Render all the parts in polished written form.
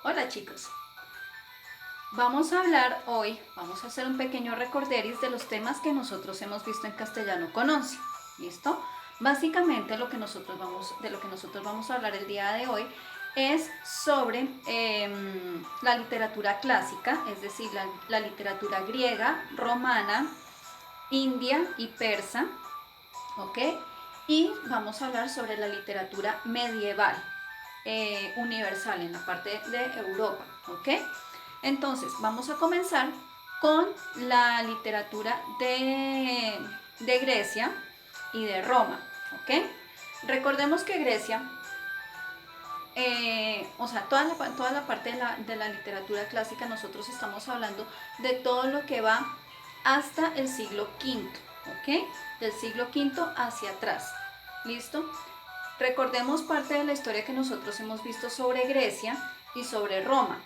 Hola chicos, vamos a hablar hoy, vamos a hacer un pequeño recorderis de los temas que nosotros hemos visto en Castellano con 11. ¿Listo? Básicamente de lo que nosotros vamos a hablar el día de hoy es sobre la literatura clásica, es decir, la literatura griega, romana, india y persa, ¿ok? Y vamos a hablar sobre la literatura medieval, universal en la parte de Europa, ¿ok? Entonces, vamos a comenzar con la literatura de Grecia y de Roma, ¿ok? Recordemos que Grecia, o sea, toda la parte de la literatura clásica, nosotros estamos hablando de todo lo que va hasta el siglo V, ¿ok? Del siglo V hacia atrás, ¿listo? Recordemos parte de la historia que nosotros hemos visto sobre Grecia y sobre Roma.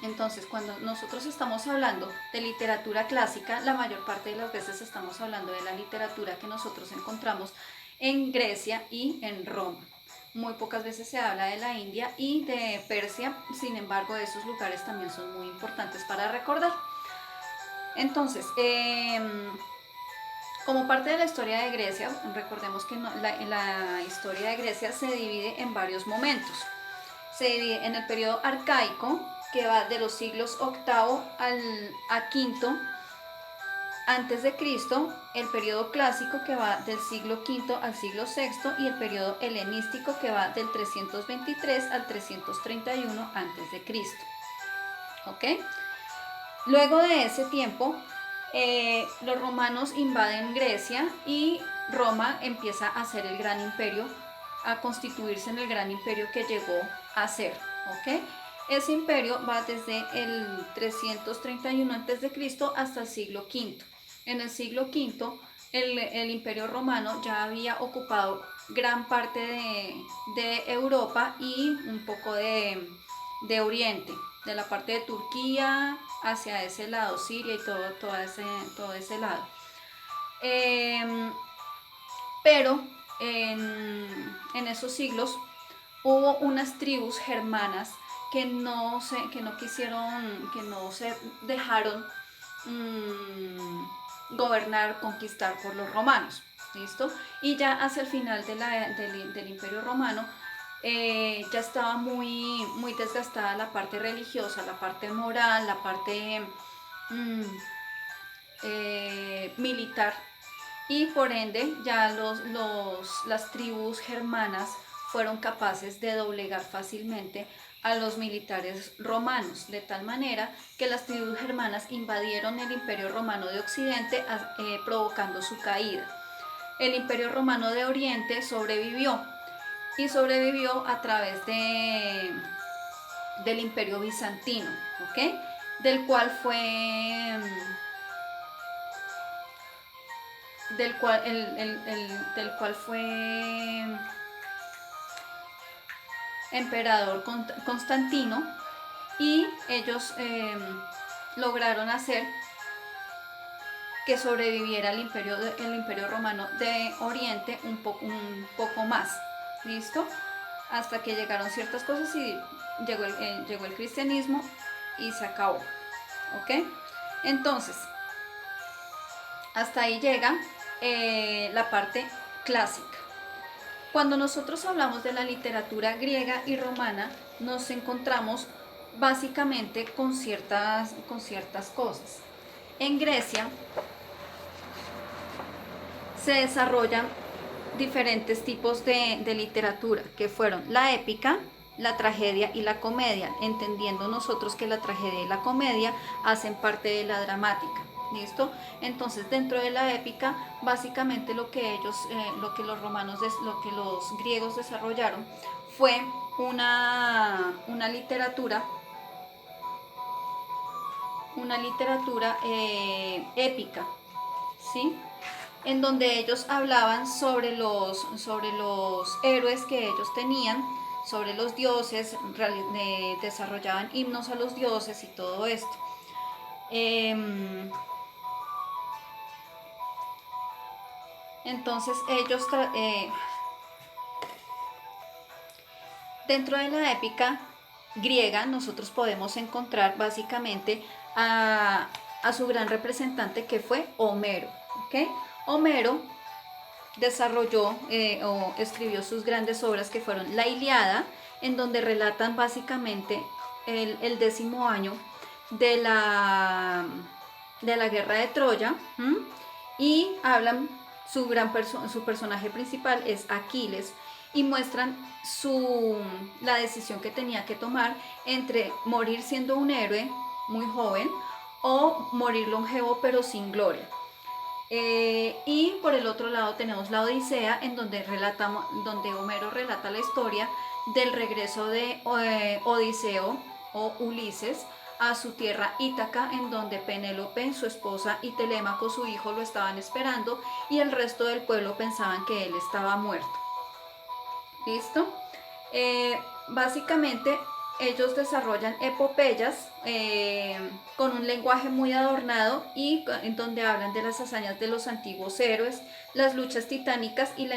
Entonces, cuando nosotros estamos hablando de literatura clásica, la mayor parte de las veces estamos hablando de la literatura que nosotros encontramos en Grecia y en Roma. Muy pocas veces se habla de la India y de Persia, sin embargo, esos lugares también son muy importantes para recordar. Entonces, como parte de la historia de Grecia, recordemos que la historia de Grecia se divide en varios momentos. Se divide en el periodo arcaico, que va de los siglos VIII a V antes de Cristo, el periodo clásico, que va del siglo V al siglo VI, y el periodo helenístico, que va del 323 al 331 antes de Cristo. ¿Ok? Luego de ese tiempo, los romanos invaden Grecia y Roma empieza a ser el gran imperio, a constituirse en el gran imperio que llegó a ser. ¿Ok? Ese imperio va desde el 331 a.C. hasta el siglo V. En el siglo V, el imperio romano ya había ocupado gran parte de Europa y un poco de Oriente, de la parte de Turquía hacia ese lado, Siria y todo ese lado. Pero en esos siglos hubo unas tribus germanas que no quisieron, que no se dejaron gobernar, conquistar por los romanos. ¿Listo? Y ya hacia el final del Imperio Romano ya estaba muy desgastada la parte religiosa, la parte moral, la parte mm, militar, y por ende ya las tribus germanas fueron capaces de doblegar fácilmente a los militares romanos, de tal manera que las tribus germanas invadieron el Imperio Romano de Occidente, provocando su caída. El Imperio Romano de Oriente sobrevivió, y sobrevivió a través del Imperio Bizantino, ¿ok? Del cual fue del cual fue emperador Constantino, y ellos lograron hacer que sobreviviera el imperio romano de Oriente un poco más. ¿Listo? Hasta que llegaron ciertas cosas y llegó el cristianismo y se acabó. ¿Ok? Entonces, hasta ahí llega la parte clásica. Cuando nosotros hablamos de la literatura griega y romana, nos encontramos básicamente con ciertas cosas. En Grecia se desarrollan diferentes tipos de literatura, que fueron la épica, la tragedia y la comedia, entendiendo nosotros que la tragedia y la comedia hacen parte de la dramática. ¿Listo? Entonces, dentro de la épica, básicamente lo que los romanos, lo que los griegos desarrollaron fue una literatura, épica, ¿sí? En donde ellos hablaban sobre los héroes que ellos tenían, sobre los dioses, desarrollaban himnos a los dioses y todo esto. Entonces dentro de la épica, griega nosotros podemos encontrar básicamente a su gran representante, que fue Homero. ¿Okay? Homero desarrolló o escribió sus grandes obras, que fueron la Ilíada, en donde relatan básicamente el 10.º año de la guerra de Troya. Y hablan, su personaje principal es Aquiles, y muestran la decisión que tenía que tomar entre morir siendo un héroe muy joven o morir longevo pero sin gloria. Y por el otro lado tenemos la Odisea, en donde Homero relata la historia del regreso de Odiseo o Ulises a su tierra Ítaca, en donde Penélope, su esposa, y Telémaco, su hijo, lo estaban esperando, y el resto del pueblo pensaban que él estaba muerto. ¿Listo? Básicamente ellos desarrollan epopeyas con un lenguaje muy adornado, y en donde hablan de las hazañas de los antiguos héroes, las luchas titánicas, y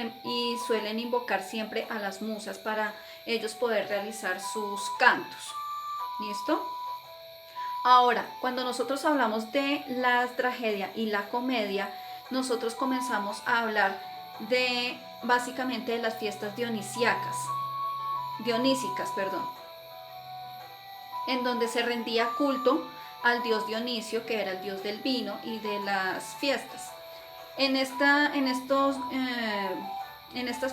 suelen invocar siempre a las musas para ellos poder realizar sus cantos. ¿Listo? Ahora, cuando nosotros hablamos de la tragedia y la comedia, nosotros comenzamos a hablar básicamente de las fiestas dionisíacas, en donde se rendía culto al dios Dionisio, que era el dios del vino y de las fiestas. En estas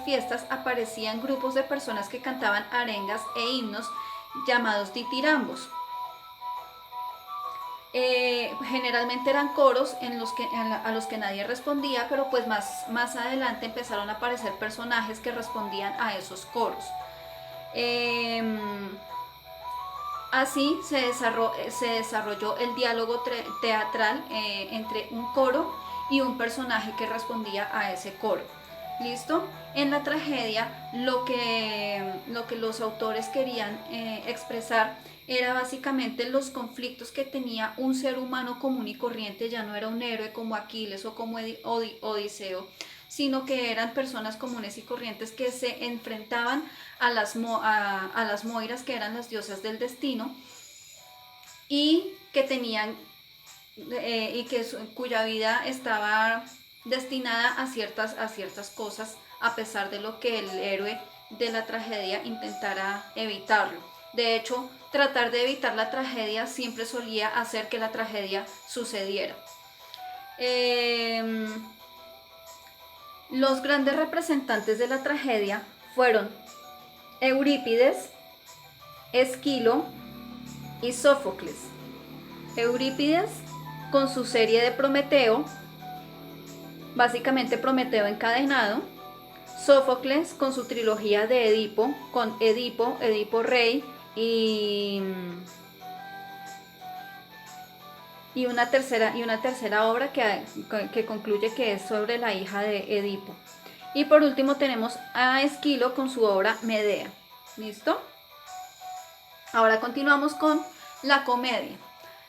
fiestas aparecían grupos de personas que cantaban arengas e himnos llamados ditirambos. Generalmente eran coros a los que nadie respondía, pero pues más adelante empezaron a aparecer personajes que respondían a esos coros. Así se desarrolló el diálogo teatral entre un coro y un personaje que respondía a ese coro. ¿Listo? En la tragedia lo que los autores querían expresar era básicamente los conflictos que tenía un ser humano común y corriente. Ya no era un héroe como Aquiles o como Odiseo, sino que eran personas comunes y corrientes que se enfrentaban a las Moiras, que eran las diosas del destino, y que tenían cuya vida estaba destinada a ciertas cosas, a pesar de lo que el héroe de la tragedia intentara evitarlo. De hecho, tratar de evitar la tragedia siempre solía hacer que la tragedia sucediera. Los grandes representantes de la tragedia fueron Eurípides, Esquilo y Sófocles. Eurípides con su serie de Prometeo, básicamente Prometeo encadenado. Sófocles con su trilogía de Edipo, con Edipo Rey y una tercera obra que concluye, que es sobre la hija de Edipo. Y por último tenemos a Esquilo con su obra Medea. ¿Listo? Ahora continuamos con la comedia.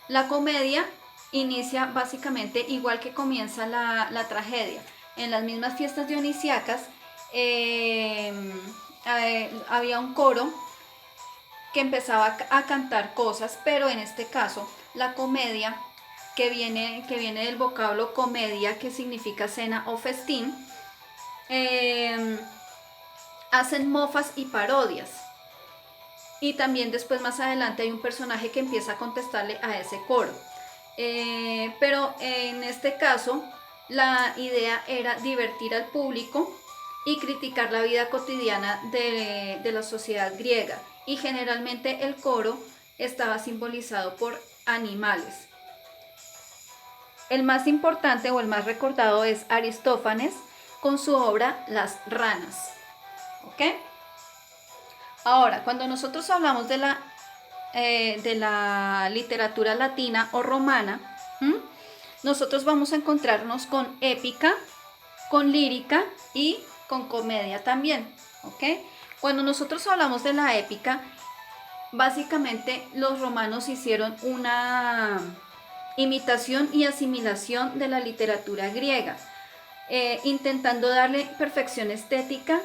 La comedia inicia básicamente igual que comienza la tragedia. En las mismas fiestas dionisíacas había un coro que empezaba a cantar cosas, pero en este caso la comedia, que viene del vocablo comedia, que significa cena o festín, hacen mofas y parodias. Y también después, más adelante, hay un personaje que empieza a contestarle a ese coro. Pero en este caso, la idea era divertir al público y criticar la vida cotidiana de la sociedad griega. Y generalmente el coro estaba simbolizado por animales. El más importante o el más recordado es Aristófanes con su obra Las ranas. ¿Ok? Ahora, cuando nosotros hablamos de la literatura latina o romana, nosotros vamos a encontrarnos con épica, con lírica y con comedia también. ¿Ok? Cuando nosotros hablamos de la épica, básicamente los romanos hicieron una imitación y asimilación de la literatura griega, intentando darle perfección estética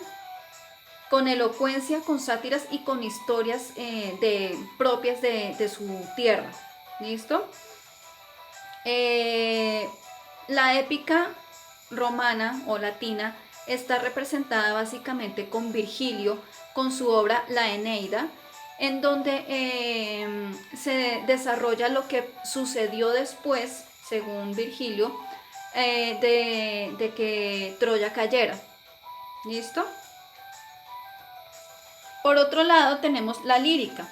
con elocuencia, con sátiras y con historias propias de su tierra. ¿Listo? La épica romana o latina está representada básicamente con Virgilio, con su obra La Eneida, en donde se desarrolla lo que sucedió después, según Virgilio, de que Troya cayera. ¿Listo? Por otro lado tenemos la lírica.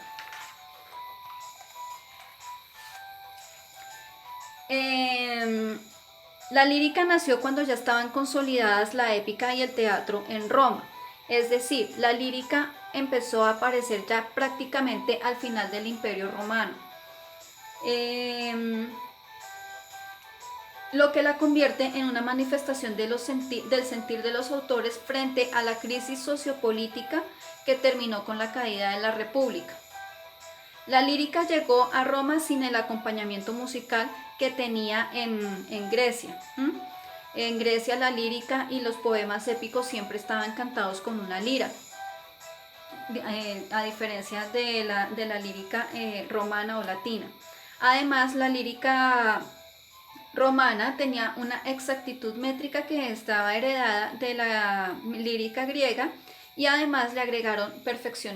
La lírica nació cuando ya estaban consolidadas la épica y el teatro en Roma. Es decir, la lírica empezó a aparecer ya prácticamente al final del Imperio Romano. Lo que la convierte en una manifestación del sentir de los autores frente a la crisis sociopolítica que terminó con la caída de la República. La lírica llegó a Roma sin el acompañamiento musical que tenía en Grecia. En Grecia la lírica y los poemas épicos siempre estaban cantados con una lira, a diferencia de la lírica romana o latina. Además, la lírica romana tenía una exactitud métrica que estaba heredada de la lírica griega y además le agregaron perfecciones